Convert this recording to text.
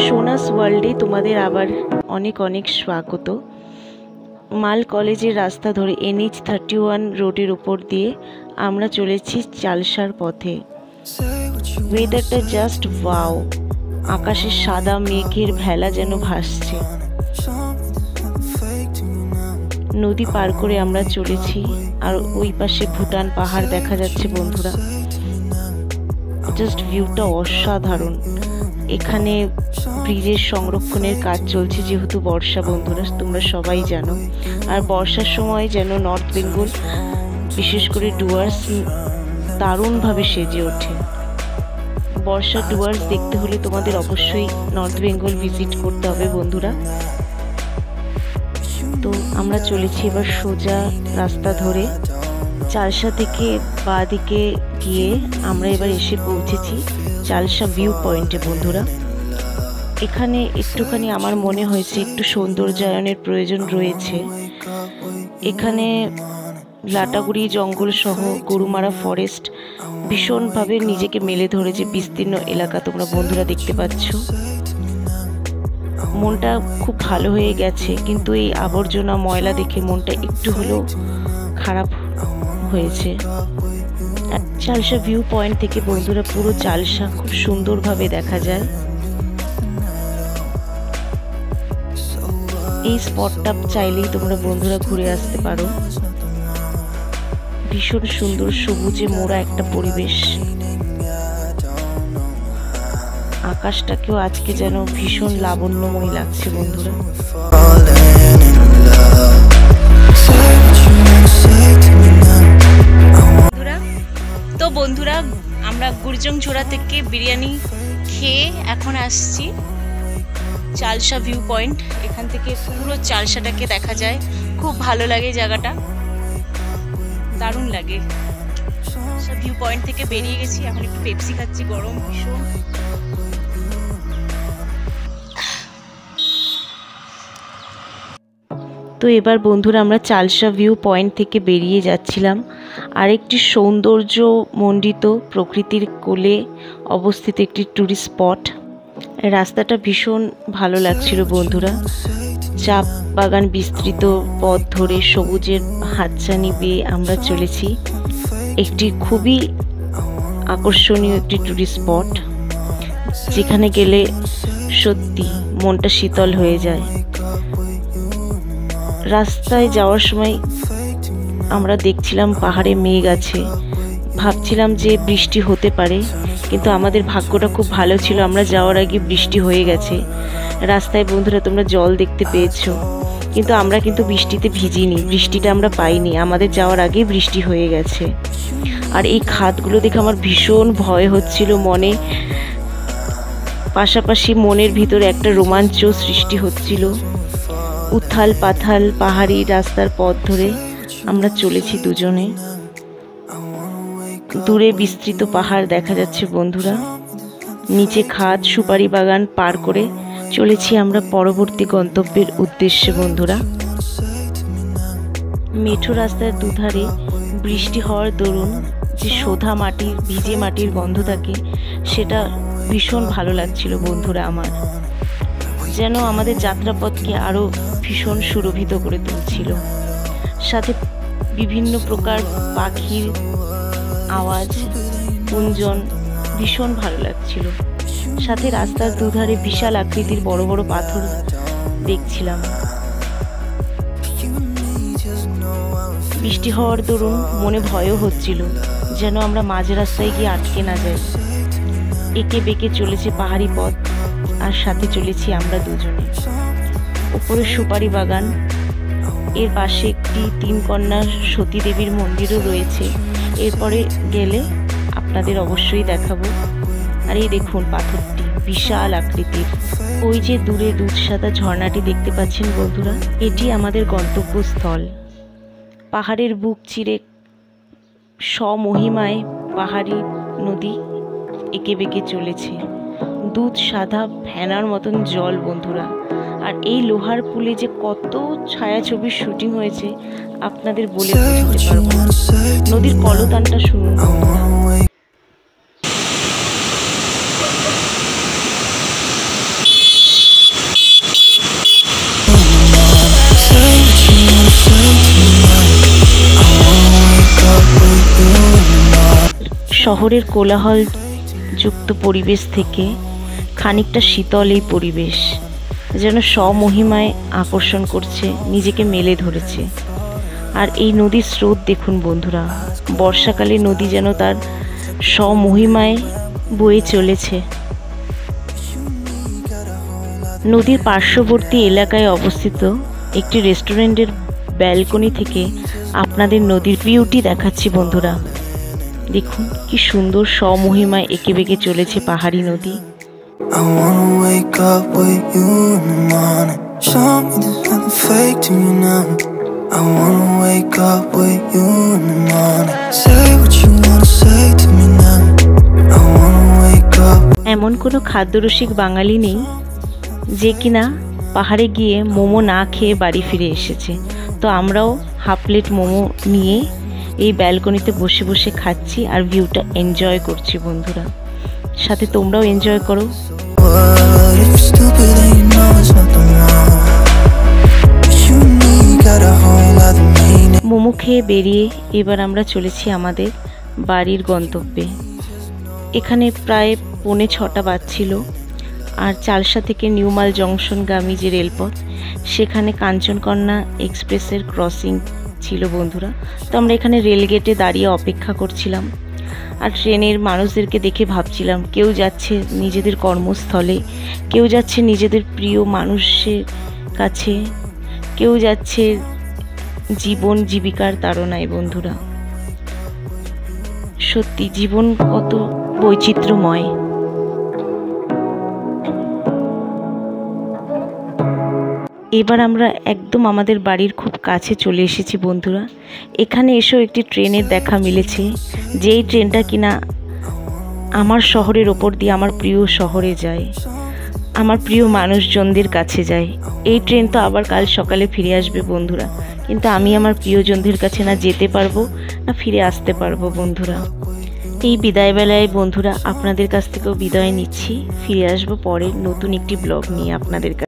সোনাস ওয়ার্ল্ডে তোমাদের আবার অনেক অনেক স্বাগত। মাল কলেজের রাস্তা ধরে NH31 রোডের উপর দিয়ে আমরা চলেছি চালসার পথে। ওয়েদারটা জাস্ট ওয়াও, আকাশে সাদা মেঘের ভেলা যেন ভাসছে। নদী পার করে আমরা চলেছি, আর ওই পাশে ভুটান পাহাড় দেখা যাচ্ছে বন্ধুরা। জাস্ট ভিউটা অসাধারণ। এখানে ব্রিজের সংরক্ষণের কাজ চলছে, যেহেতু বর্ষা বন্ধুরা তোমরা সবাই জানো। আর বর্ষার সময় যেন নর্থ বেঙ্গল, বিশেষ করে ডুয়ার্স, দারুণভাবে সেজে ওঠে। বর্ষার ডুয়ার্স দেখতে হলে তোমাদের অবশ্যই নর্থ বেঙ্গল ভিজিট করতে হবে বন্ধুরা। তো আমরা চলেছি এবার সোজা রাস্তা ধরে চালসা থেকে বাঁ দিকে গিয়ে আমরা এবার এসে পৌঁছেছি চালসা ভিউ পয়েন্টে বন্ধুরা। এখানে একটুখানি আমার মনে হয়েছে একটু সৌন্দর্যায়নের প্রয়োজন রয়েছে। এখানে লাটাগুড়ি জঙ্গল সহ গরুমারা ফরেস্ট ভীষণভাবে নিজেকে মেলে ধরেছে, বিস্তীর্ণ এলাকা তোমরা বন্ধুরা দেখতে পাচ্ছ। মনটা খুব ভালো হয়ে গেছে, কিন্তু এই আবর্জনা ময়লা দেখে মনটা একটু হলেও খারাপ হয়েছে। চালসা ভিউ পয়েন্ট থেকে বন্ধুরা পুরো চালসা খুব সুন্দরভাবে দেখা যায়। এই স্পটটা চাইলেই তোমরা বন্ধুরা ঘুরে আসতে পারো। ভীষণ সুন্দর সবুজে মোড়া একটা পরিবেশ। আকাশটাকেও আজকে যেন ভীষণ লাবণ্যময় লাগছে বন্ধুরা। তো বন্ধুরা আমরা গুরজংছড়া থেকে বিরিয়ানি খেয়ে এখন আসছি চালসা ভিউ পয়েন্ট। এখান থেকে পুরো চালসাটাকে দেখা যায়, খুব ভালো লাগে জায়গাটা, দারুণ লাগে। ভিউ পয়েন্ট থেকে বেরিয়ে গেছি, এখন একটু পেপসি খাচ্ছি, গরম ভীষণ। তো এবার বন্ধুরা আমরা চালসা ভিউ পয়েন্ট থেকে বেরিয়ে যাচ্ছিলাম আরেকটি সৌন্দর্য মণ্ডিত প্রকৃতির কোলে অবস্থিত একটি ট্যুরিস্ট স্পট। রাস্তাটা ভীষণ ভালো লাগছিল বন্ধুরা। চা বাগান বিস্তৃত পথ ধরে সবুজের হাতছানি বেয়ে আমরা চলেছি একটি খুবই আকর্ষণীয় একটি ট্যুরিস্ট স্পট, যেখানে গেলে সত্যি মনটা শীতল হয়ে যায়। রাস্তায় যাওয়ার সময় আমরা দেখছিলাম পাহাড়ে মেঘ আছে, ভাবছিলাম যে বৃষ্টি হতে পারে, কিন্তু আমাদের ভাগ্যটা খুব ভালো ছিল, আমরা যাওয়ার আগে বৃষ্টি হয়ে গেছে। রাস্তায় বন্ধুরা তোমরা জল দেখতে পেয়েছো, কিন্তু আমরা কিন্তু বৃষ্টিতে ভিজিনি, বৃষ্টিটা আমরা পাইনি, আমাদের যাওয়ার আগে বৃষ্টি হয়ে গেছে। আর এই খাদগুলো দেখে আমার ভীষণ ভয় হচ্ছিল মনে, পাশাপাশি মনের ভিতরে একটা রোমাঞ্চ সৃষ্টি হচ্ছিল। উথাল পাথাল পাহাড়ি রাস্তার পথ ধরে আমরা চলেছি দুজনে। দূরে বিস্তৃত পাহাড় দেখা যাচ্ছে বন্ধুরা, নিচে খাদ, সুপারি বাগান পার করে চলেছি আমরা পরবর্তী গন্তব্যের উদ্দেশ্যে বন্ধুরা। মেঠো রাস্তার দুধারে বৃষ্টি হওয়ার দরুন যে সোধা মাটির, ভিজে মাটির গন্ধ থাকে, সেটা ভীষণ ভালো লাগছিল বন্ধুরা আমার, যেন আমাদের যাত্রাপথকে আরও ভীষণ সুরভিত করে তুলছিল। সাথে বিভিন্ন প্রকার পাখির আওয়াজ, গুঞ্জন ভীষণ ভালো লাগছিল। সাথে রাস্তার দুধারে বিশাল আকৃতির বড় বড় পাথর দেখছিলাম। বৃষ্টি হওয়ার দরুন মনে ভয়ও হচ্ছিল, যেন আমরা মাঝ রাস্তায় গিয়ে আটকে না যাই। একে বেঁকে চলেছে পাহাড়ি পথ, আর সাথে চলেছি আমরা দুজনে। উপরে সুপারি বাগান, এর পাশে একটি 3 কন্যার সতী দেবীর মন্দিরও রয়েছে, এরপরে গেলে আপনাদের অবশ্যই দেখাবো। আর এই দেখুন পাথরটি বিশাল আকৃতির। ওই যে দূরে দুধ সাদা ঝর্ণাটি দেখতে পাচ্ছেন বন্ধুরা, এটি আমাদের গন্তব্যস্থল। পাহাড়ের বুক চিরে স্বমহিমায় পাহাড়ি নদী এঁকে বেঁকে চলেছে। দুধ সাদা ফেনার মতন জল বন্ধুরা। আর এই লোহার পুলে যে কত ছায়াছবির শুটিং হয়েছে আপনাদের বলে বোঝাতে পারবো না। নদীর কলতানটা শুনুন বন্ধুরা। শহরের কোলাহল যুক্ত পরিবেশ থেকে খানিকটা শীতল এই পরিবেশ যেন স্বমহিমায় আকর্ষণ করছে, নিজেকে মেলে ধরেছে। আর এই নদীর স্রোত দেখুন বন্ধুরা, বর্ষাকালে নদী যেন তার স্বমহিমায় বয়ে চলেছে। নদীর পার্শ্ববর্তী এলাকায় অবস্থিত একটি রেস্টুরেন্টের ব্যালকনি থেকে আপনাদের নদীর ভিউটি দেখাচ্ছি বন্ধুরা। দেখুন কি সুন্দর স্বমহিমায় এঁকে বেঁকে চলেছে পাহাড়ি নদী। I wanna wake up with you in the morning. Show me there's nothing fake to me now. I wanna wake up with you in the morning. Say what you wanna say to me now. I wanna wake up. এমন কোনো খাদ্যরসিক বাঙালি নেই যে কিনা পাহাড়ে গিয়ে মোমো না খেয়ে বাড়ি ফিরে এসেছে। তো আমরাও হাফ প্লেট মোমো নিয়ে এই ব্যালকনিতে বসে বসে খাচ্ছি আর ভিউটা এনজয় করছি বন্ধুরা। সাথে তোমরাও এনজয় করো। মোমো খেয়ে বেরিয়ে এবার আমরা চলেছি আমাদের বাড়ির গন্তব্যে। এখানে প্রায় 6:45 বাজছিল। আর চালসা থেকে নিউমাল জংশনগামী যে রেলপথ, সেখানে কাঞ্চনকন্যা এক্সপ্রেসের ক্রসিং ছিল বন্ধুরা। তো আমরা এখানে রেলগেটে দাঁড়িয়ে অপেক্ষা করছিলাম। আর ট্রেনের মানুষদেরকে দেখে ভাবছিলাম, কেউ যাচ্ছে নিজেদের কর্মস্থলে, কেউ যাচ্ছে নিজেদের প্রিয় মানুষের কাছে, কেউ যাচ্ছে জীবন জীবিকার তাড়নায় বন্ধুরা। সত্যি জীবন কত বৈচিত্র্যময়। এবার আমরা একদম আমাদের বাড়ির খুব কাছে চলে এসেছি বন্ধুরা। এখানে এসেও একটি ট্রেনের দেখা মিলেছে, যেই ট্রেনটা কিনা আমার শহরের ওপর দিয়ে আমার প্রিয় শহরে যায়, আমার প্রিয় মানুষজনদের কাছে যায়। এই ট্রেন তো আবার কাল সকালে ফিরে আসবে বন্ধুরা, কিন্তু আমি আমার প্রিয়জনদের কাছে না যেতে পারবো না ফিরে আসতে পারবো বন্ধুরা। এই বিদায়বেলায় বন্ধুরা আপনাদের কাছ থেকেও বিদায় নিচ্ছি। ফিরে আসবো পরে নতুন একটি ব্লগ নিয়ে আপনাদের কাছে।